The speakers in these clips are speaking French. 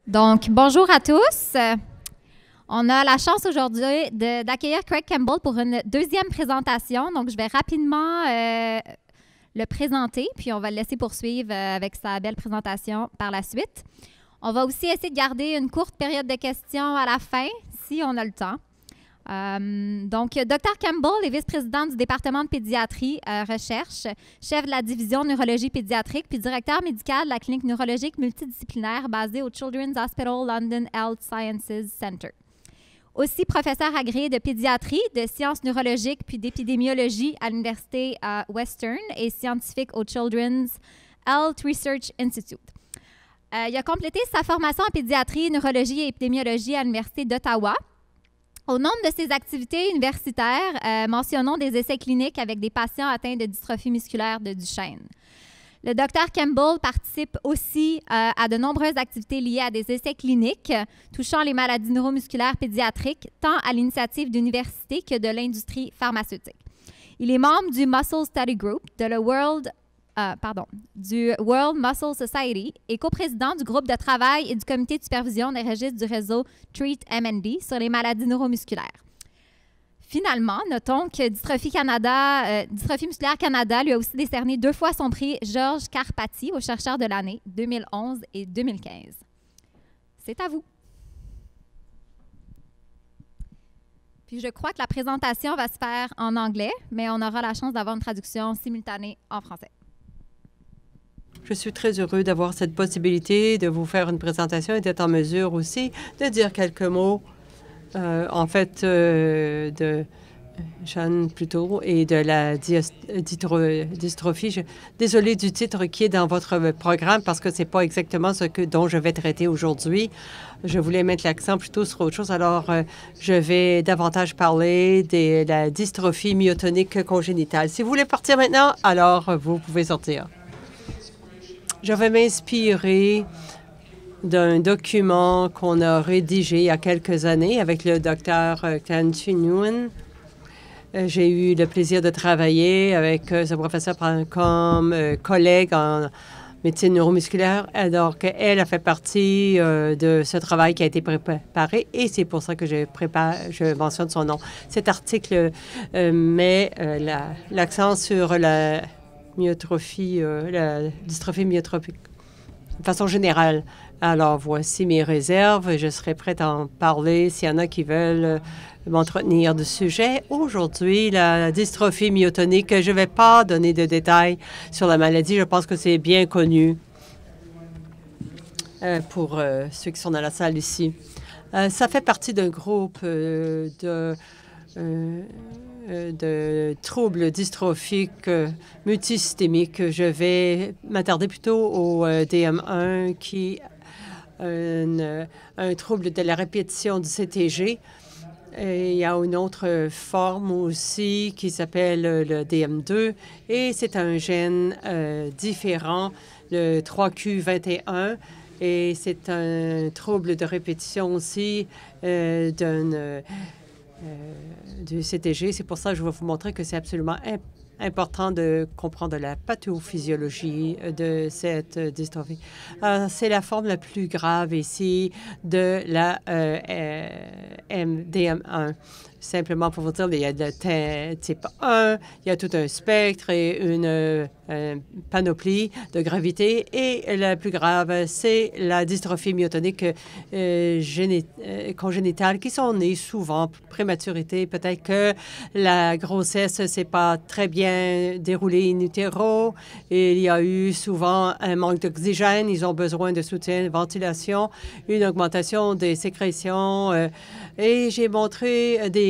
Donc, bonjour à tous. On a la chance aujourd'hui d'accueillir Craig Campbell pour une deuxième présentation. Donc, je vais rapidement le présenter, puis on va le laisser poursuivre avec sa belle présentation par la suite. On va aussi essayer de garder une courte période de questions à la fin, si on a le temps. Donc, Dr Campbell est vice-président du département de pédiatrie recherche, chef de la division neurologie pédiatrique, puis directeur médical de la clinique neurologique multidisciplinaire basée au Children's Hospital London Health Sciences Centre. Aussi professeur agréé de pédiatrie, de sciences neurologiques puis d'épidémiologie à l'Université Western et scientifique au Children's Health Research Institute. Il a complété sa formation en pédiatrie, neurologie et épidémiologie à l'Université d'Ottawa. Au nombre de ses activités universitaires, mentionnons des essais cliniques avec des patients atteints de dystrophie musculaire de Duchenne. Le Dr Campbell participe aussi à de nombreuses activités liées à des essais cliniques touchant les maladies neuromusculaires pédiatriques, tant à l'initiative d'universités que de l'industrie pharmaceutique. Il est membre du Muscle Study Group du World Muscle Society et coprésident du groupe de travail et du comité de supervision des registres du réseau TREAT-MND sur les maladies neuromusculaires. Finalement, notons que Dystrophie musculaire Canada lui a aussi décerné 2 fois son prix Georges Carpati au chercheur de l'année 2011 et 2015. C'est à vous. Puis je crois que la présentation va se faire en anglais, mais on aura la chance d'avoir une traduction simultanée en français. Je suis très heureux d'avoir cette possibilité de vous faire une présentation et d'être en mesure aussi de dire quelques mots, de Jeanne plutôt, et de la dystrophie. Désolée du titre qui est dans votre programme parce que ce n'est pas exactement dont je vais traiter aujourd'hui. Je voulais mettre l'accent plutôt sur autre chose. Alors, je vais davantage parler de la dystrophie myotonique congénitale. Si vous voulez partir maintenant, alors vous pouvez sortir. Je vais m'inspirer d'un document qu'on a rédigé il y a quelques années avec le docteur Clancy Nguyen. J'ai eu le plaisir de travailler avec ce professeur comme collègue en médecine neuromusculaire, alors qu'elle a fait partie de ce travail qui a été préparé et c'est pour ça que je mentionne son nom. Cet article met l'accent sur la dystrophie myotrophique de façon générale. Alors, voici mes réserves. Je serai prête à en parler s'il y en a qui veulent m'entretenir du sujet. Aujourd'hui, la dystrophie myotonique, je ne vais pas donner de détails sur la maladie. Je pense que c'est bien connu pour ceux qui sont dans la salle ici. Ça fait partie d'un groupe de troubles dystrophiques multisystémiques. Je vais m'attarder plutôt au DM1 qui est un trouble de la répétition du CTG. Et il y a une autre forme aussi qui s'appelle le DM2 et c'est un gène différent, le 3Q21. Et c'est un trouble de répétition aussi du CTG. C'est pour ça que je vais vous montrer que c'est absolument important de comprendre la pathophysiologie de cette dystrophie. C'est la forme la plus grave ici de la DM1. Simplement pour vous dire, il y a de type 1, il y a tout un spectre et une panoplie de gravité. Et la plus grave, c'est la dystrophie myotonique congénitale qui sont nées souvent prématurité. Peut-être que la grossesse ne s'est pas très bien déroulée in utero. Il y a eu souvent un manque d'oxygène. Ils ont besoin de soutien de ventilation, une augmentation des sécrétions. Et j'ai montré des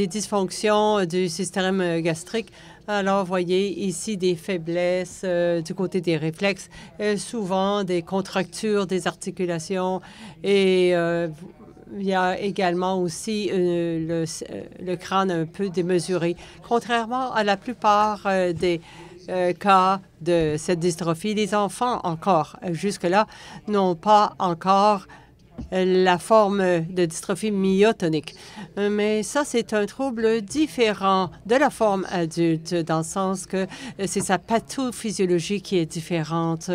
dysfonctions du système gastrique. Alors, vous voyez ici des faiblesses du côté des réflexes, souvent des contractures des articulations et il y a également aussi le crâne un peu démesuré. Contrairement à la plupart des cas de cette dystrophie, les enfants encore, jusque-là, n'ont pas encore la forme de dystrophie myotonique. Mais ça, c'est un trouble différent de la forme adulte, dans le sens que c'est sa pathophysiologie qui est différente.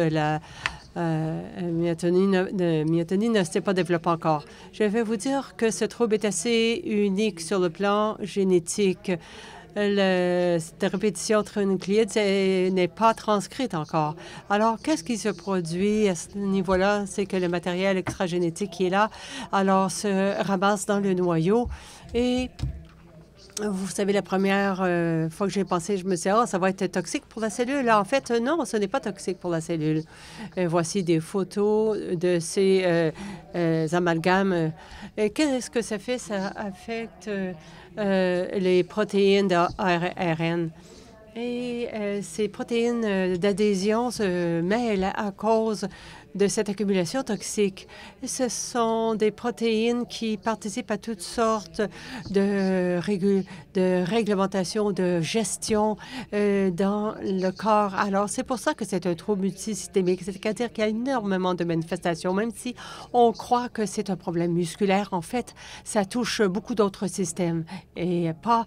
myotonie ne s'est pas développée encore. Je vais vous dire que ce trouble est assez unique sur le plan génétique. Cette répétition trinucléide n'est pas transcrite encore. Alors, qu'est-ce qui se produit à ce niveau-là? C'est que le matériel extragénétique qui est là, alors, se ramasse dans le noyau et vous savez, la première fois que j'ai pensé, je me suis dit, oh, ça va être toxique pour la cellule. En fait, non, ce n'est pas toxique pour la cellule. Voici des photos de ces amalgames. Qu'est-ce que ça fait? Ça affecte les protéines d'ARN. Et ces protéines d'adhésion se mêlent à cause de cette accumulation toxique. Ce sont des protéines qui participent à toutes sortes de réglementation, de gestion dans le corps. Alors, c'est pour ça que c'est un trouble multisystémique. C'est-à-dire qu'il y a énormément de manifestations. Même si on croit que c'est un problème musculaire, en fait, ça touche beaucoup d'autres systèmes et pas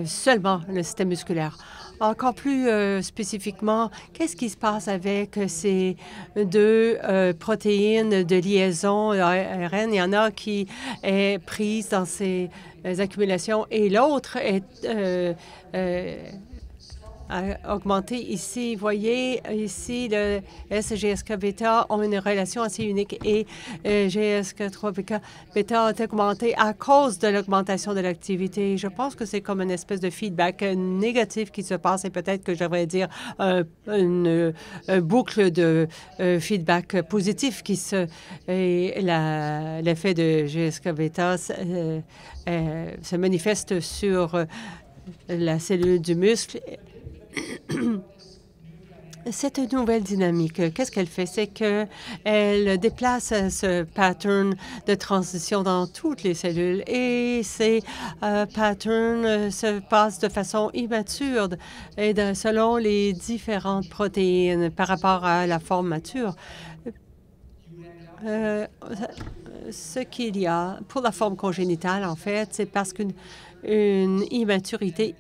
seulement le système musculaire. Encore plus spécifiquement, qu'est-ce qui se passe avec ces deux protéines de liaison ARN? Il y en a qui est prise dans ces accumulations et l'autre est augmenté ici. Vous voyez, ici, le SGSK-bêta ont une relation assez unique et GSK3-bêta a augmenté à cause de l'augmentation de l'activité. Je pense que c'est comme une espèce de feedback négatif qui se passe et peut-être que je devrais dire une boucle de feedback positif qui se... Et l'effet de GSK-bêta se manifeste sur la cellule du muscle. C'est une nouvelle dynamique. Qu'est-ce qu'elle fait? C'est qu'elle déplace ce pattern de transition dans toutes les cellules et ces patterns se passent de façon immature et selon les différentes protéines par rapport à la forme mature. Ce qu'il y a pour la forme congénitale, en fait, c'est parce qu'une immaturité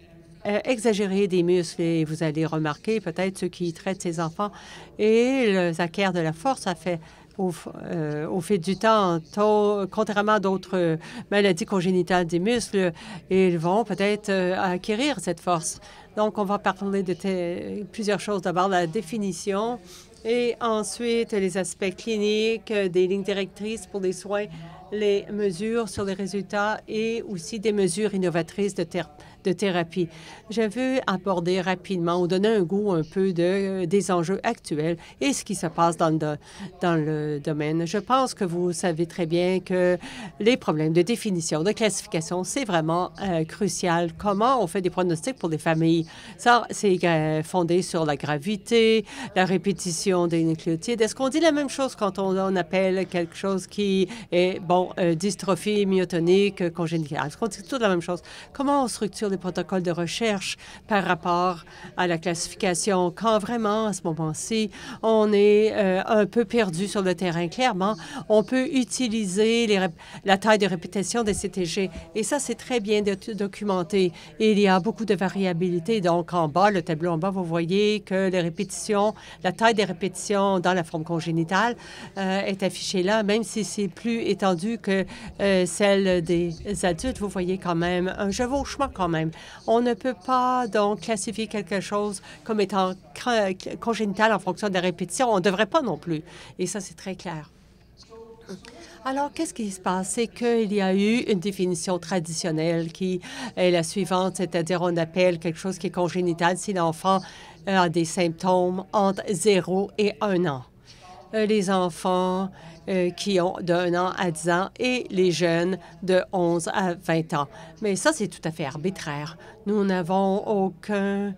exagérée des muscles. Et vous allez remarquer, peut-être ceux qui traitent ces enfants, et ils acquièrent de la force, ça fait au fil du temps, contrairement à d'autres maladies congénitales des muscles, ils vont peut-être acquérir cette force. Donc, on va parler de plusieurs choses. D'abord, la définition et ensuite les aspects cliniques, des lignes directrices pour les soins, les mesures sur les résultats et aussi des mesures innovatrices de thérapie. Je veux aborder rapidement ou donner un goût un peu des enjeux actuels et ce qui se passe dans le domaine. Je pense que vous savez très bien que les problèmes de définition, de classification, c'est vraiment crucial. Comment on fait des pronostics pour les familles? Ça, c'est fondé sur la gravité, la répétition des nucléotides. Est-ce qu'on dit la même chose quand on appelle quelque chose qui est, dystrophie myotonique congénitale? Est-ce qu'on dit toute la même chose? Comment on structure des protocoles de recherche par rapport à la classification quand vraiment, à ce moment-ci, on est un peu perdu sur le terrain? Clairement, on peut utiliser la taille de répétition des CTG et ça, c'est très bien documenté. Il y a beaucoup de variabilité. Donc, en bas, le tableau en bas, vous voyez que les répétitions, la taille des répétitions dans la forme congénitale est affichée là, même si c'est plus étendu que celle des adultes. Vous voyez quand même un chevauchement quand même. On ne peut pas donc classifier quelque chose comme étant congénital en fonction de la répétition. On ne devrait pas non plus. Et ça, c'est très clair. Alors, qu'est-ce qui se passe? C'est qu'il y a eu une définition traditionnelle qui est la suivante, c'est-à-dire on appelle quelque chose qui est congénital si l'enfant a des symptômes entre 0 et 1 an. Les enfants qui ont de 1 an à 10 ans et les jeunes de 11 à 20 ans. Mais ça, c'est tout à fait arbitraire. Nous n'avons aucune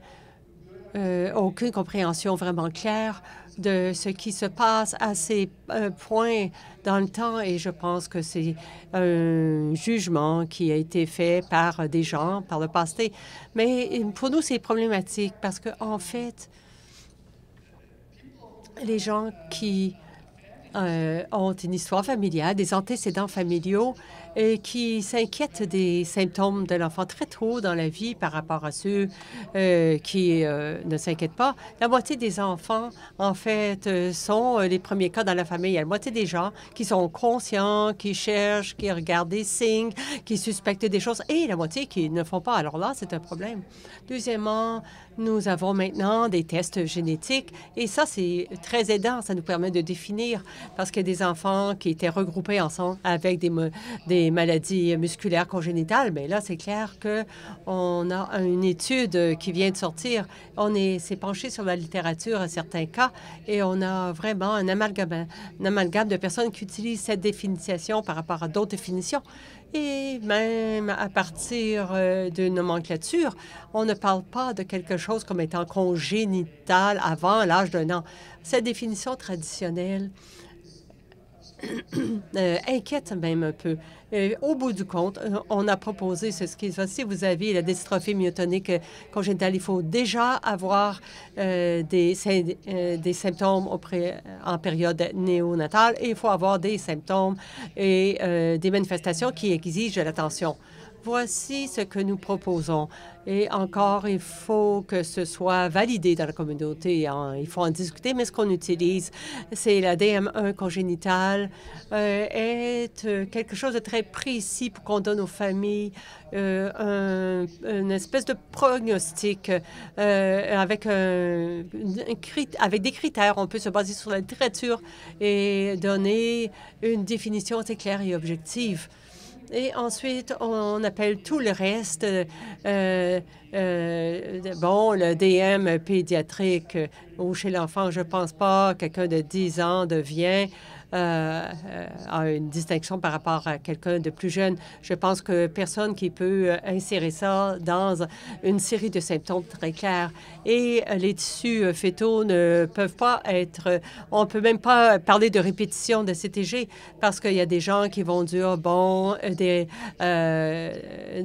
compréhension vraiment claire de ce qui se passe à ces points dans le temps et je pense que c'est un jugement qui a été fait par des gens par le passé. Mais pour nous, c'est problématique parce qu'en fait, les gens qui ont une histoire familiale, des antécédents familiaux et qui s'inquiètent des symptômes de l'enfant très tôt dans la vie par rapport à ceux qui ne s'inquiètent pas. La moitié des enfants, en fait, sont les premiers cas dans la famille. Il y a la moitié des gens qui sont conscients, qui cherchent, qui regardent des signes, qui suspectent des choses, et la moitié qui ne font pas. Alors là, c'est un problème. Deuxièmement, nous avons maintenant des tests génétiques et ça, c'est très aidant. Ça nous permet de définir parce qu'il y a des enfants qui étaient regroupés ensemble avec des maladies musculaires congénitales. Mais là, c'est clair qu'on a une étude qui vient de sortir. S'est penché sur la littérature à certains cas et on a vraiment un amalgame de personnes qui utilisent cette définition par rapport à d'autres définitions. Et même à partir d'une nomenclature, on ne parle pas de quelque chose comme étant congénital avant l'âge d'1 an. Cette définition traditionnelle inquiète même un peu. Au bout du compte, on a proposé ce qui est si vous avez la dystrophie myotonique congénitale, il faut déjà avoir des symptômes en période néonatale et il faut avoir des symptômes et des manifestations qui exigent de l'attention. Voici ce que nous proposons. Et encore, il faut que ce soit validé dans la communauté. Il faut en discuter, mais ce qu'on utilise, c'est la DM1 congénitale, est quelque chose de très précis pour qu'on donne aux familles une espèce de prognostic avec des critères. On peut se baser sur la littérature et donner une définition assez claire et objective. Et ensuite, on appelle tout le reste, le DM pédiatrique ou chez l'enfant, je ne pense pas quelqu'un de 10 ans devient a une distinction par rapport à quelqu'un de plus jeune. Je pense que personne qui peut insérer ça dans une série de symptômes très clairs. Et les tissus fétaux ne peuvent pas être... On ne peut même pas parler de répétition de CTG parce qu'il y a des gens qui vont dire, des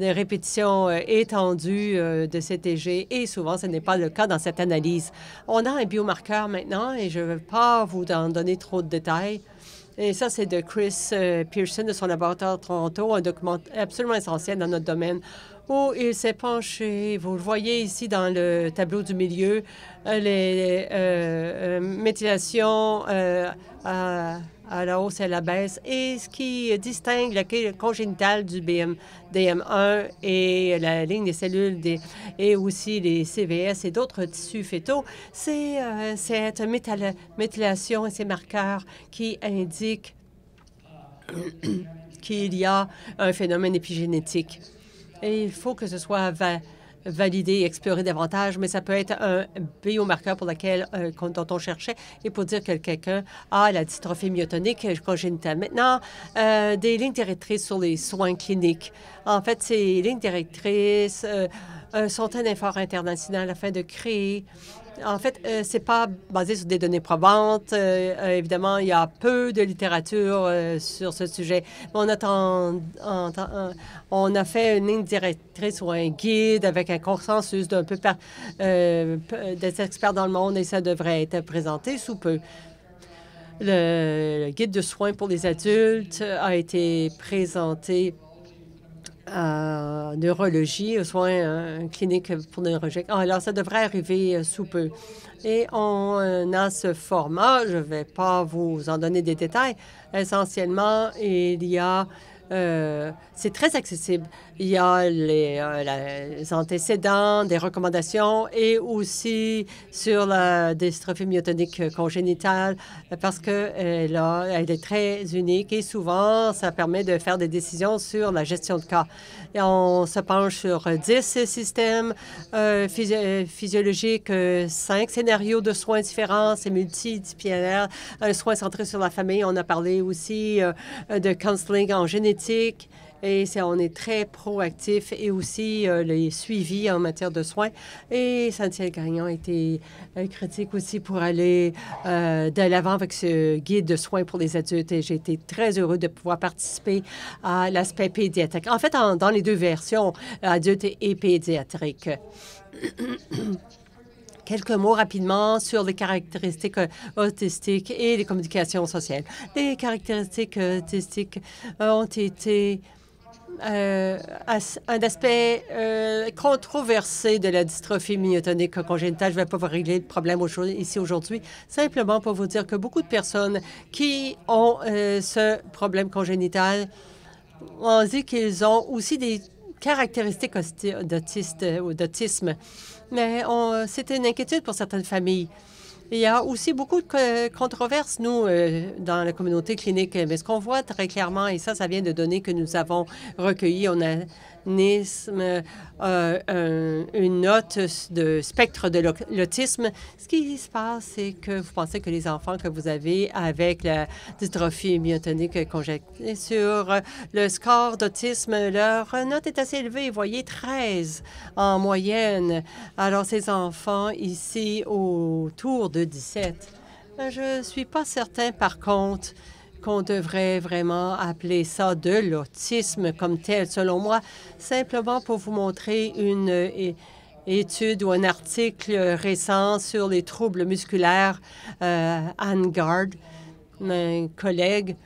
répétitions étendues de CTG et souvent, ce n'est pas le cas dans cette analyse. On a un biomarqueur maintenant et je ne veux pas vous en donner trop de détails. Et ça, c'est de Chris Pearson de son laboratoire de Toronto, un document absolument essentiel dans notre domaine où il s'est penché. Vous le voyez ici dans le tableau du milieu, les méthylations à la hausse et à la baisse, et ce qui distingue le congénital du DM1 et la ligne des cellules et aussi les CVS et d'autres tissus fétaux, c'est cette méthylation et ces marqueurs qui indiquent qu'il y a un phénomène épigénétique. Et il faut que ce soit validé et exploré davantage, mais ça peut être un biomarqueur pour lequel dont on cherchait et pour dire que quelqu'un a la dystrophie myotonique congénitale. Maintenant, des lignes directrices sur les soins cliniques. En fait, ces lignes directrices sont un effort international afin de créer... En fait, c'est pas basé sur des données probantes. Évidemment, il y a peu de littérature sur ce sujet. Mais on a fait une ligne directrice ou un guide avec un consensus d'un peu des experts dans le monde et ça devrait être présenté sous peu. Le guide de soins pour les adultes a été présenté neurologie, aux soins cliniques pour neurologie. Alors, ça devrait arriver sous peu. Et on a ce format, je ne vais pas vous en donner des détails. Essentiellement, il y a... c'est très accessible. Il y a les antécédents, des recommandations et aussi sur la dystrophie myotonique congénitale parce qu'elle est très unique et souvent, ça permet de faire des décisions sur la gestion de cas. Et on se penche sur 10 systèmes physiologiques, 5 scénarios de soins différents, c'est multidisciplinaire, soins centrés sur la famille. On a parlé aussi de counseling en génétique. Et on est très proactif et aussi les suivis en matière de soins. Et Santiago Gagnon a été critique aussi pour aller de l'avant avec ce guide de soins pour les adultes. Et j'ai été très heureux de pouvoir participer à l'aspect pédiatrique. En fait, dans les deux versions, adultes et pédiatriques. Quelques mots rapidement sur les caractéristiques autistiques et les communications sociales. Les caractéristiques autistiques ont été un aspect controversé de la dystrophie myotonique congénitale. Je ne vais pas vous régler le problème ici aujourd'hui, simplement pour vous dire que beaucoup de personnes qui ont ce problème congénital ont dit qu'ils ont aussi des caractéristiques d'autisme, mais c'était une inquiétude pour certaines familles. Il y a aussi beaucoup de controverses, nous, dans la communauté clinique. Mais ce qu'on voit très clairement, et ça vient de données que nous avons recueillies, on a une note de spectre de l'autisme. Ce qui se passe, c'est que vous pensez que les enfants que vous avez avec la dystrophie myotonique congénitale, sur le score d'autisme, leur note est assez élevée. Vous voyez, 13 en moyenne. Alors, ces enfants ici, autour de 17. Je ne suis pas certain, par contre, qu'on devrait vraiment appeler ça de l'autisme comme tel, selon moi, simplement pour vous montrer une étude ou un article récent sur les troubles musculaires. Anne Gard, un collègue,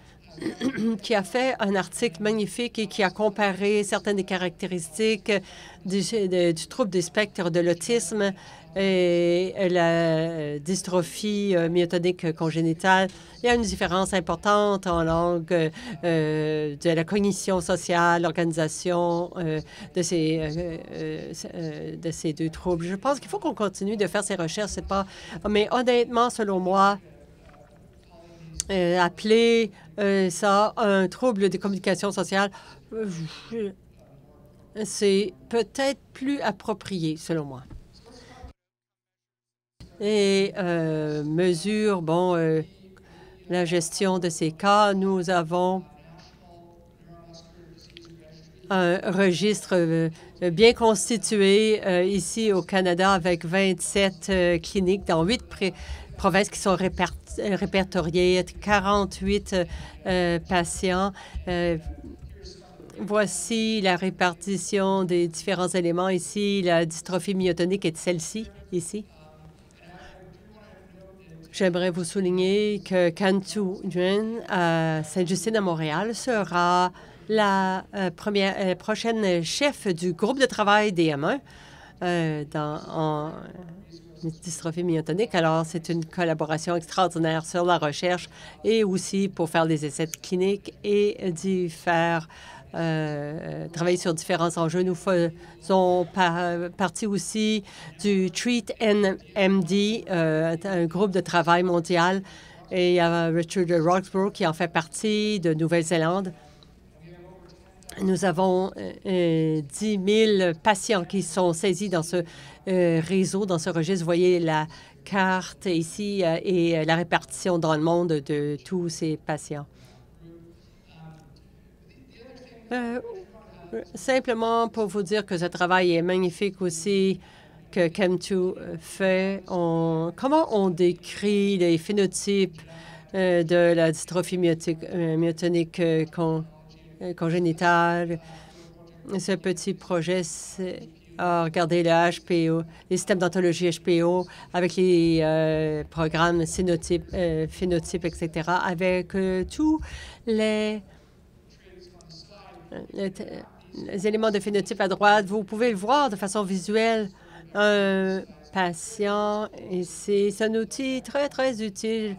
qui a fait un article magnifique et qui a comparé certaines des caractéristiques du trouble du spectre de l'autisme et la dystrophie myotonique congénitale. Il y a une différence importante en langue de la cognition sociale, l'organisation de ces deux troubles. Je pense qu'il faut qu'on continue de faire ces recherches. C'est pas, mais honnêtement, selon moi, appeler ça un trouble de communication sociale, c'est peut-être plus approprié, selon moi. Et mesure, la gestion de ces cas, nous avons un registre bien constitué ici au Canada avec 27 cliniques dans 8 provinces qui sont répertoriées, 48 patients. Voici la répartition des différents éléments ici. La dystrophie myotonique est celle-ci, ici. J'aimerais vous souligner que Cantu Nguyen à Sainte-Justine à Montréal sera la prochaine chef du groupe de travail DM1 en dystrophie myotonique. Alors, c'est une collaboration extraordinaire sur la recherche et aussi pour faire des essais cliniques et travailler sur différents enjeux. Nous faisons partie aussi du Treat NMD, un groupe de travail mondial. Et il y a Richard Roxburgh qui en fait partie de Nouvelle-Zélande. Nous avons 10 000 patients qui sont saisis dans ce réseau, dans ce registre. Vous voyez la carte ici et la répartition dans le monde de tous ces patients. Simplement pour vous dire que ce travail est magnifique aussi que Cantu fait. Comment on décrit les phénotypes de la dystrophie myotonique congénitale. Ce petit projet a regardé le HPO, les systèmes d'ontologie HPO avec les programmes phénotypes, etc., avec tous les éléments de phénotype à droite. Vous pouvez le voir de façon visuelle. Un patient, et c'est un outil très, très utile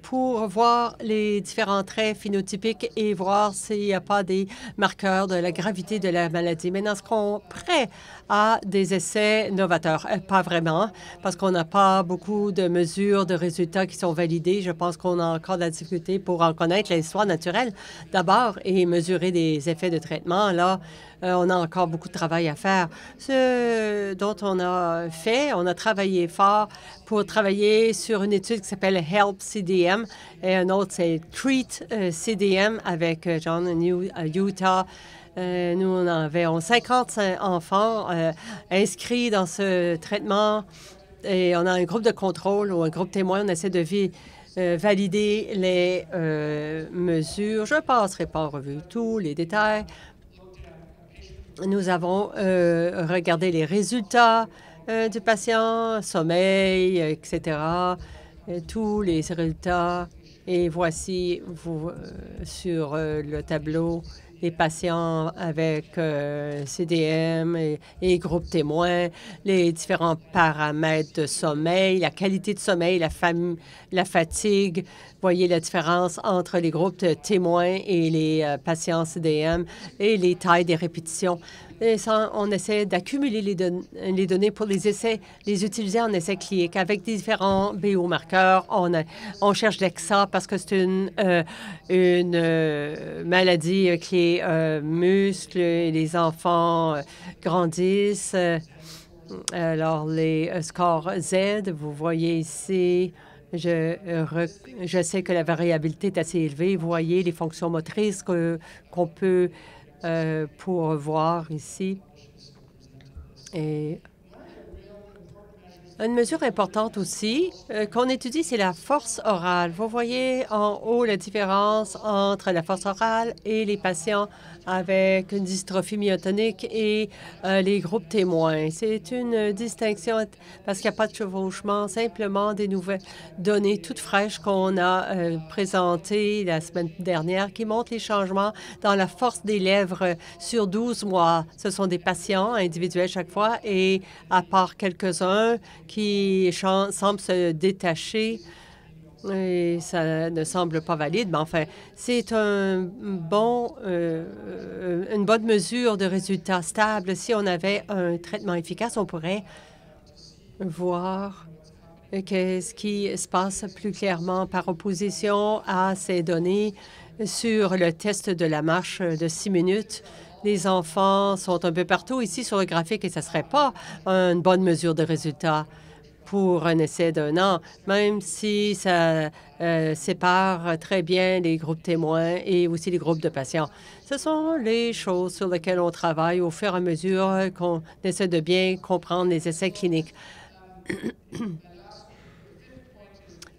pour voir les différents traits phénotypiques et voir s'il n'y a pas des marqueurs de la gravité de la maladie. Maintenant, est-ce qu'on est prêt à des essais novateurs? Pas vraiment, parce qu'on n'a pas beaucoup de mesures de résultats qui sont validés. Je pense qu'on a encore de la difficulté pour en connaître l'histoire naturelle d'abord et mesurer des effets de traitement. Là, on a encore beaucoup de travail à faire. Ce dont on a fait, on a travaillé fort pour travailler sur une étude qui s'appelle Help CDM et un autre, c'est Treat CDM avec John à Utah. Nous, on avait 50 enfants inscrits dans ce traitement et on a un groupe de contrôle ou un groupe témoin. On essaie de valider les mesures. Je ne passerai pas en revue tous les détails. Nous avons regardé les résultats du patient, sommeil, etc., tous les résultats. Et voici sur le tableau les patients avec CDM et groupes témoins, les différents paramètres de sommeil, la qualité de sommeil, la fatigue. Voyez la différence entre les groupes de témoins et les patients CDM et les tailles des répétitions. Et ça, on essaie d'accumuler les données pour les essais, les utiliser en essais cliniques avec différents biomarqueurs. On cherche l'EXA parce que c'est une maladie qui est muscle et les enfants grandissent. Alors, les scores Z, vous voyez ici, je sais que la variabilité est assez élevée. Vous voyez les fonctions motrices qu'on peut pour voir ici. Et une mesure importante aussi qu'on étudie, c'est la force orale. Vous voyez en haut la différence entre la force orale et les patients avec une dystrophie myotonique et les groupes témoins. C'est une distinction parce qu'il n'y a pas de chevauchement, simplement des nouvelles données toutes fraîches qu'on a présentées la semaine dernière qui montrent les changements dans la force des lèvres sur 12 mois. Ce sont des patients individuels chaque fois et à part quelques-uns qui semblent se détacher. Et ça ne semble pas valide, mais enfin, c'est une bonne mesure de résultats stables. Si on avait un traitement efficace, on pourrait voir qu'est-ce qui se passe plus clairement par opposition à ces données sur le test de la marche de 6 minutes. Les enfants sont un peu partout ici sur le graphique et ce ne serait pas une bonne mesure de résultat pour un essai d'1 an, même si ça sépare très bien les groupes témoins et aussi les groupes de patients. Ce sont les choses sur lesquelles on travaille au fur et à mesure qu'on essaie de bien comprendre les essais cliniques.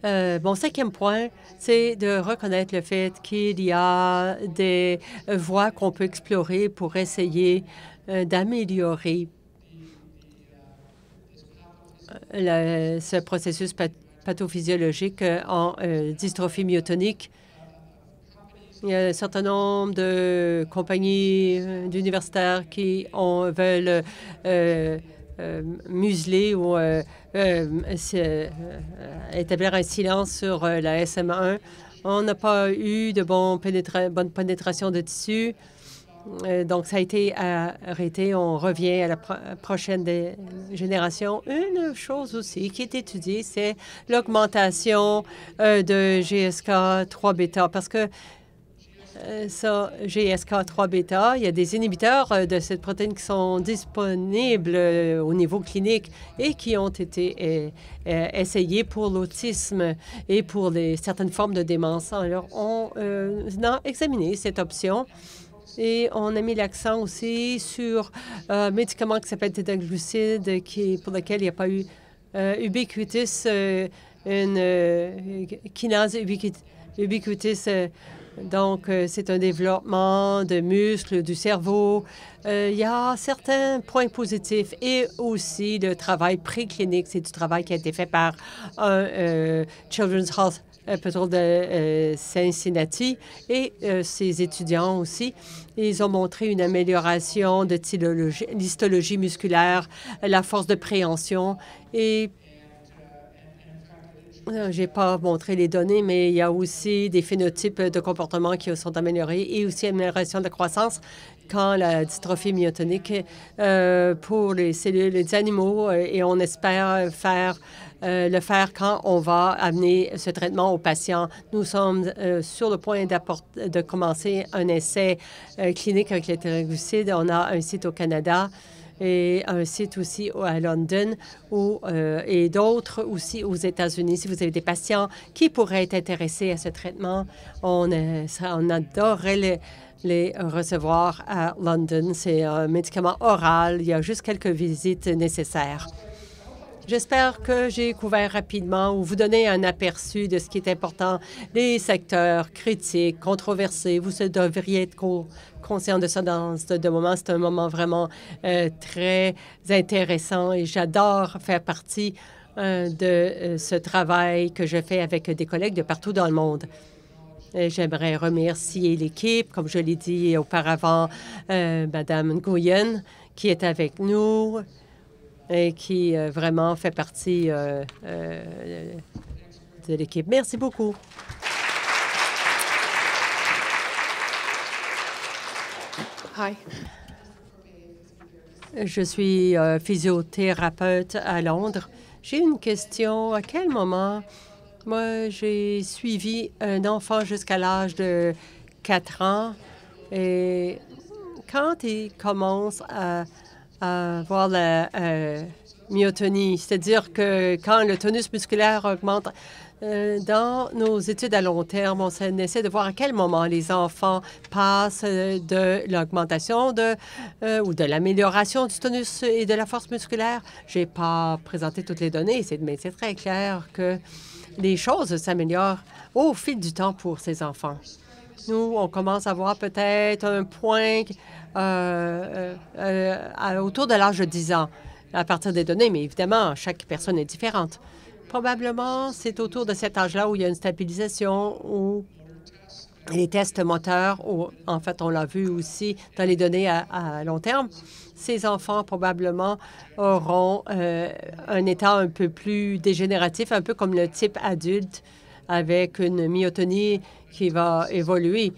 Mon cinquième point, c'est de reconnaître le fait qu'il y a des voies qu'on peut explorer pour essayer d'améliorer ce processus pathophysiologique en dystrophie myotonique. Il y a un certain nombre de compagnies d'universitaires qui veulent museler ou établir un silence sur la SM1. On n'a pas eu de bonne pénétration de tissu. Donc, ça a été arrêté. On revient à la prochaine génération. Une chose aussi qui est étudiée, c'est l'augmentation de GSK3-bêta parce que GSK3-bêta, il y a des inhibiteurs de cette protéine qui sont disponibles au niveau clinique et qui ont été essayés pour l'autisme et pour certaines formes de démence. Alors, on a examiné cette option. Et on a mis l'accent aussi sur un médicament qui s'appelle tétaglucide, pour lequel il n'y a pas eu ubiquitis, une kinase ubiquitis. Donc, c'est un développement de muscles, du cerveau. Il y a certains points positifs et aussi le travail préclinique. C'est du travail qui a été fait par un Children's Hospital de Cincinnati et ses étudiants aussi. Ils ont montré une amélioration de l'histologie musculaire, la force de préhension et je n'ai pas montré les données, mais il y a aussi des phénotypes de comportement qui sont améliorés et aussi amélioration de la croissance quand la dystrophie myotonique pour les cellules des animaux et on espère le faire quand on va amener ce traitement aux patients. Nous sommes sur le point de commencer un essai clinique avec les tétaglucides. On a un site au Canada et un site aussi à London et d'autres aussi aux États-Unis. Si vous avez des patients qui pourraient être intéressés à ce traitement, on adorerait les recevoir à London. C'est un médicament oral. Il y a juste quelques visites nécessaires. J'espère que j'ai couvert rapidement ou vous donner un aperçu de ce qui est important, les secteurs critiques, controversés. Vous devriez être conscient de ça dans ce moment. C'est un moment vraiment très intéressant et j'adore faire partie de ce travail que je fais avec des collègues de partout dans le monde. J'aimerais remercier l'équipe, comme je l'ai dit auparavant, Mme Nguyen, qui est avec nous et qui vraiment fait partie de l'équipe. Merci beaucoup. Hi. Je suis physiothérapeute à Londres. J'ai une question. À quel moment... Moi, j'ai suivi un enfant jusqu'à l'âge de 4 ans et quand il commence à avoir la myotonie, c'est-à-dire que quand le tonus musculaire augmente, dans nos études à long terme, on essaie de voir à quel moment les enfants passent de l'augmentation ou de l'amélioration du tonus et de la force musculaire. Je n'ai pas présenté toutes les données, mais c'est très clair que les choses s'améliorent au fil du temps pour ces enfants. Nous, on commence à voir peut-être un point autour de l'âge de 10 ans à partir des données, mais évidemment, chaque personne est différente. Probablement, c'est autour de cet âge-là où il y a une stabilisation, où les tests moteurs, en fait, on l'a vu aussi dans les données à long terme, ces enfants probablement auront un état un peu plus dégénératif, un peu comme le type adulte, avec une myotonie qui va évoluer.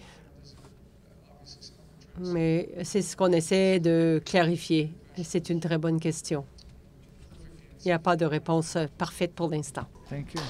Mais c'est ce qu'on essaie de clarifier. Et c'est une très bonne question. Il n'y a pas de réponse parfaite pour l'instant. Thank you.